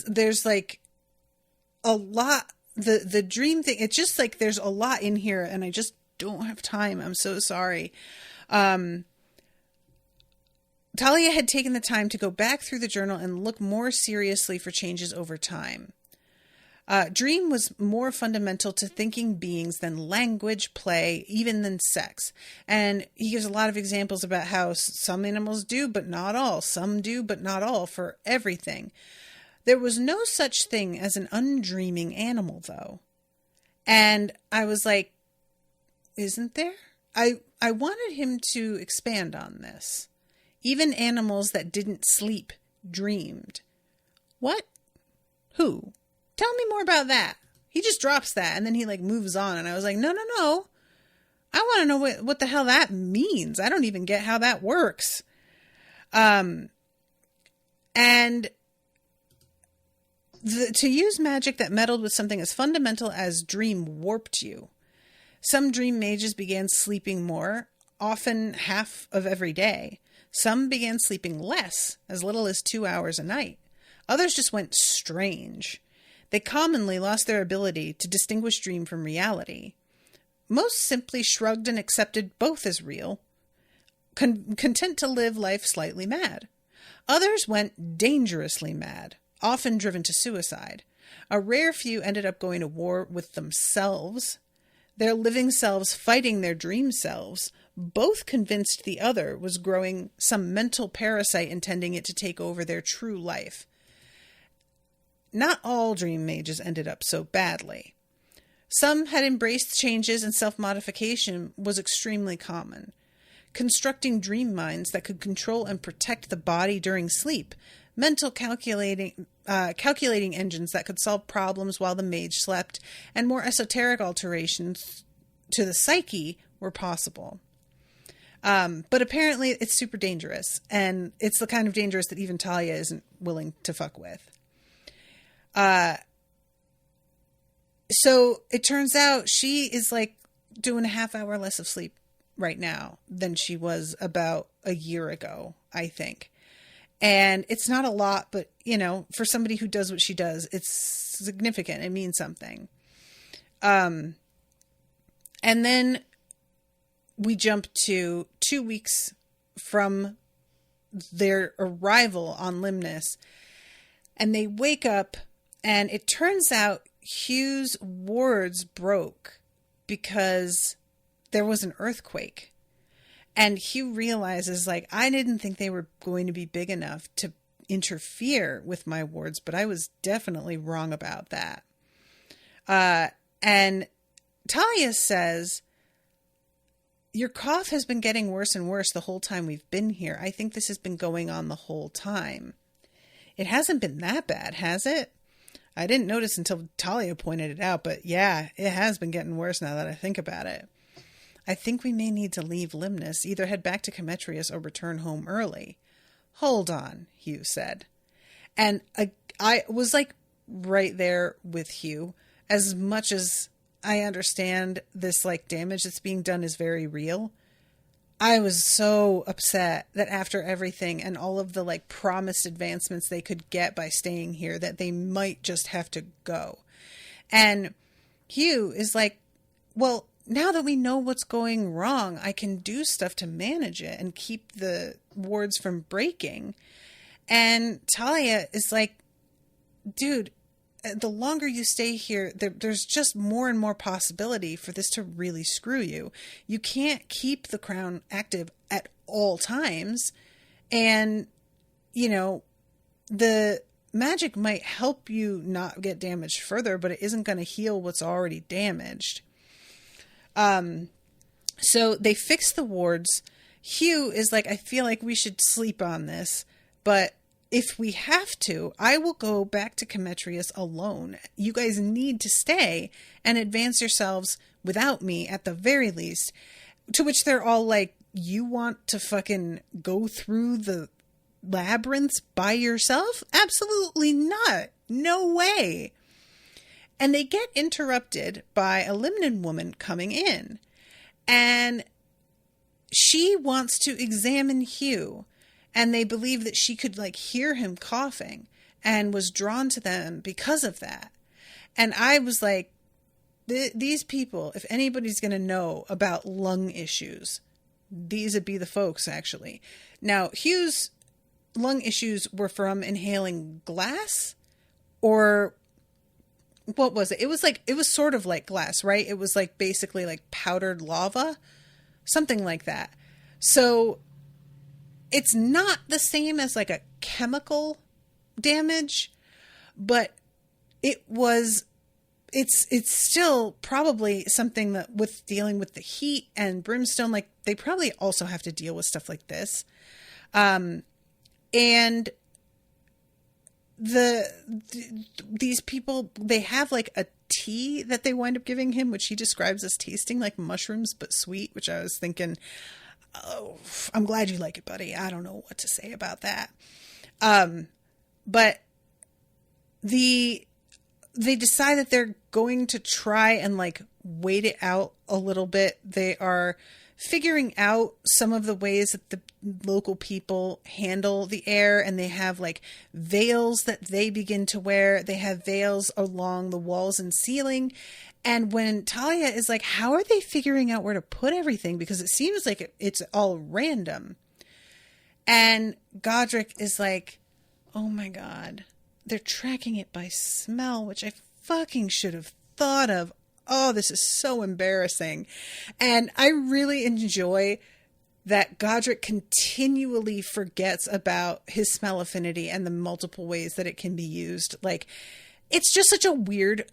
there's like a lot, the dream thing, it's just like there's a lot in here and I just don't have time. I'm so sorry. Talia had taken the time to go back through the journal and look more seriously for changes over time. Dream was more fundamental to thinking beings than language, play, even than sex. And he gives a lot of examples about how some animals do, but not all. Some do, but not all, for everything. There was no such thing as an undreaming animal, though. And I was like, isn't there? I wanted him to expand on this. Even animals that didn't sleep dreamed. What? Who? Tell me more about that. He just drops that and then he like moves on. And I was like, no. I want to know what the hell that means. I don't even get how that works. And to use magic that meddled with something as fundamental as dream warped you. Some dream mages began sleeping more, often half of every day. Some began sleeping less, as little as 2 hours a night. Others just went strange. They commonly lost their ability to distinguish dream from reality. Most simply shrugged and accepted both as real, content to live life slightly mad. Others went dangerously mad, often driven to suicide. A rare few ended up going to war with themselves, their living selves fighting their dream selves, both convinced the other was growing some mental parasite intending it to take over their true life. Not all dream mages ended up so badly. Some had embraced changes, and self-modification was extremely common. Constructing dream minds that could control and protect the body during sleep, mental calculating engines that could solve problems while the mage slept, and more esoteric alterations to the psyche were possible. But apparently it's super dangerous, and it's the kind of dangerous that even Talia isn't willing to fuck with. So it turns out she is like doing a half hour less of sleep right now than she was about a year ago, I think. And it's not a lot, but you know, for somebody who does what she does, it's significant. It means something. And then we jump to 2 weeks from their arrival on Limnus, and they wake up, and it turns out Hugh's wards broke because there was an earthquake. And Hugh realizes, like, I didn't think they were going to be big enough to interfere with my wards, but I was definitely wrong about that. And Talia says, your cough has been getting worse and worse the whole time we've been here. I think this has been going on the whole time. It hasn't been that bad, has it? I didn't notice until Talia pointed it out, but yeah, it has been getting worse now that I think about it. I think we may need to leave Limnus, either head back to Cometrius or return home early. Hold on, Hugh said. And I was like right there with Hugh. As much as I understand this like damage that's being done is very real, I was so upset that after everything and all of the like promised advancements they could get by staying here, that they might just have to go. And Hugh is like, well, now that we know what's going wrong, I can do stuff to manage it and keep the wards from breaking. And Talia is like, dude, the longer you stay here, there's just more and more possibility for this to really screw you. You can't keep the crown active at all times. And, you know, the magic might help you not get damaged further, but it isn't going to heal what's already damaged. So they fix the wards. Hugh is like, I feel like we should sleep on this, but if we have to, I will go back to Demetrius alone. You guys need to stay and advance yourselves without me at the very least. To which they're all like, you want to fucking go through the labyrinths by yourself? Absolutely not. No way. And they get interrupted by a Limnan woman coming in. And she wants to examine Hugh. And they believe that she could like hear him coughing and was drawn to them because of that. And I was like, these people, if anybody's going to know about lung issues, these would be the folks, actually. Now, Hugh's lung issues were from inhaling glass, or what was it? It was sort of like glass, right? It was like basically like powdered lava, something like that. So it's not the same as like a chemical damage, but it's still probably something that with dealing with the heat and brimstone, like they probably also have to deal with stuff like this. And these people, they have like a tea that they wind up giving him, which he describes as tasting like mushrooms, but sweet, which I was thinking, oh, I'm glad you like it, buddy. I don't know what to say about that. But they decide that they're going to try and like wait it out a little bit. They are figuring out some of the ways that the local people handle the air, and they have like veils that they begin to wear. They have veils along the walls and ceiling. And when Talia is like, how are they figuring out where to put everything? Because it seems like it's all random. And Godric is like, oh my God, they're tracking it by smell, which I fucking should have thought of. Oh, this is so embarrassing. And I really enjoy that Godric continually forgets about his smell affinity and the multiple ways that it can be used. Like, it's just such a weird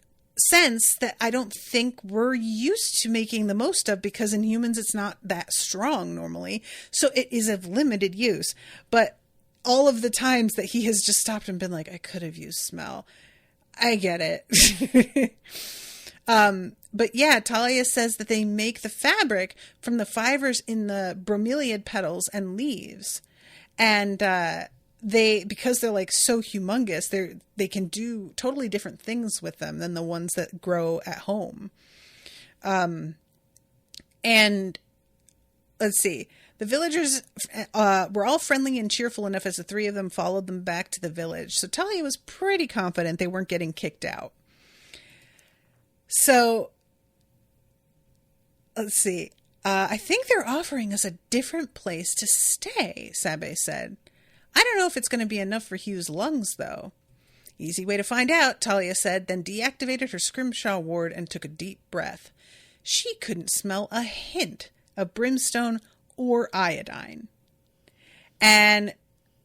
sense that I don't think we're used to making the most of, because in humans it's not that strong normally. So it is of limited use. But all of the times that he has just stopped and been like, I could have used smell. I get it. But yeah, Talia says that they make the fabric from the fibers in the bromeliad petals and leaves. And because they're like so humongous, they can do totally different things with them than the ones that grow at home. And let's see. The villagers were all friendly and cheerful enough as the three of them followed them back to the village. So Talia was pretty confident they weren't getting kicked out. So, let's see. I think they're offering us a different place to stay, Sabe said. I don't know if it's going to be enough for Hugh's lungs, though. Easy way to find out, Talia said, then deactivated her scrimshaw ward and took a deep breath. She couldn't smell a hint of brimstone or iodine. And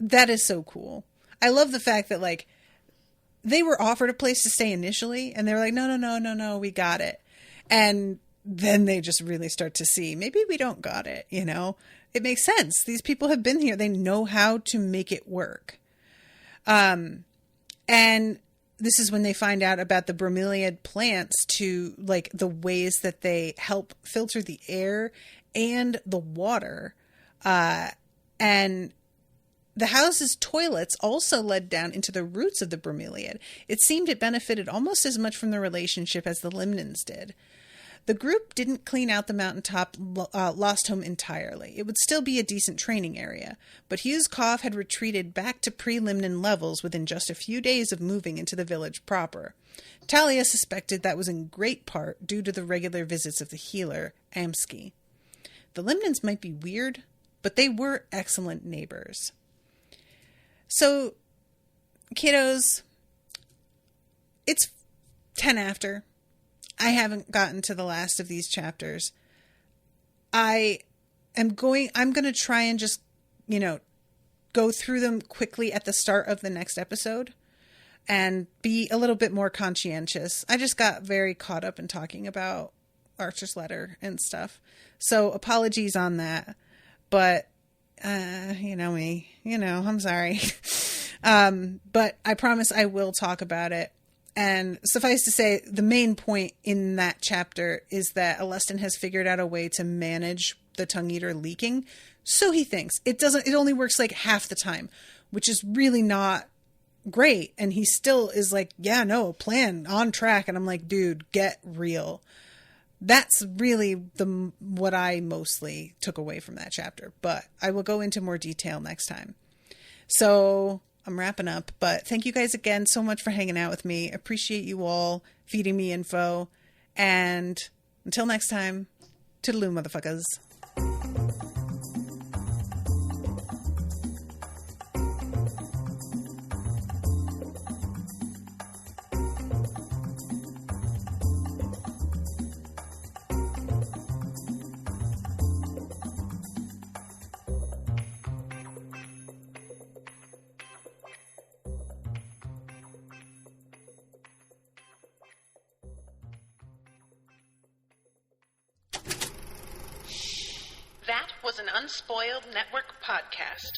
that is so cool. I love the fact that, like, they were offered a place to stay initially, and they were like, no, we got it. And then they just really start to see, maybe we don't got it, you know? It makes sense. These people have been here. They know how to make it work. And this is when they find out about the bromeliad plants, to like the ways that they help filter the air and the water. And the house's toilets also led down into the roots of the bromeliad. It seemed it benefited almost as much from the relationship as the Limnans did. The group didn't clean out the mountaintop lost home entirely. It would still be a decent training area, but Hugh's cough had retreated back to pre-Limnan levels within just a few days of moving into the village proper. Talia suspected that was in great part due to the regular visits of the healer, Amsky. The Limnans might be weird, but they were excellent neighbors. So, kiddos, it's 10 after. I haven't gotten to the last of these chapters. I'm going to try and just, go through them quickly at the start of the next episode and be a little bit more conscientious. I just got very caught up in talking about Archer's letter and stuff. So apologies on that. But, you know me, I'm sorry. But I promise I will talk about it. And suffice to say, the main point in that chapter is that Alestin has figured out a way to manage the Tongue Eater leaking. So he thinks. It only works like half the time, which is really not great. And he still is like, yeah, no, plan, on track. And I'm like, dude, get real. That's really what I mostly took away from that chapter. But I will go into more detail next time. So I'm wrapping up, but thank you guys again so much for hanging out with me. Appreciate you all feeding me info. And until next time, toodaloo, motherfuckers. That was an Unspoiled Network podcast.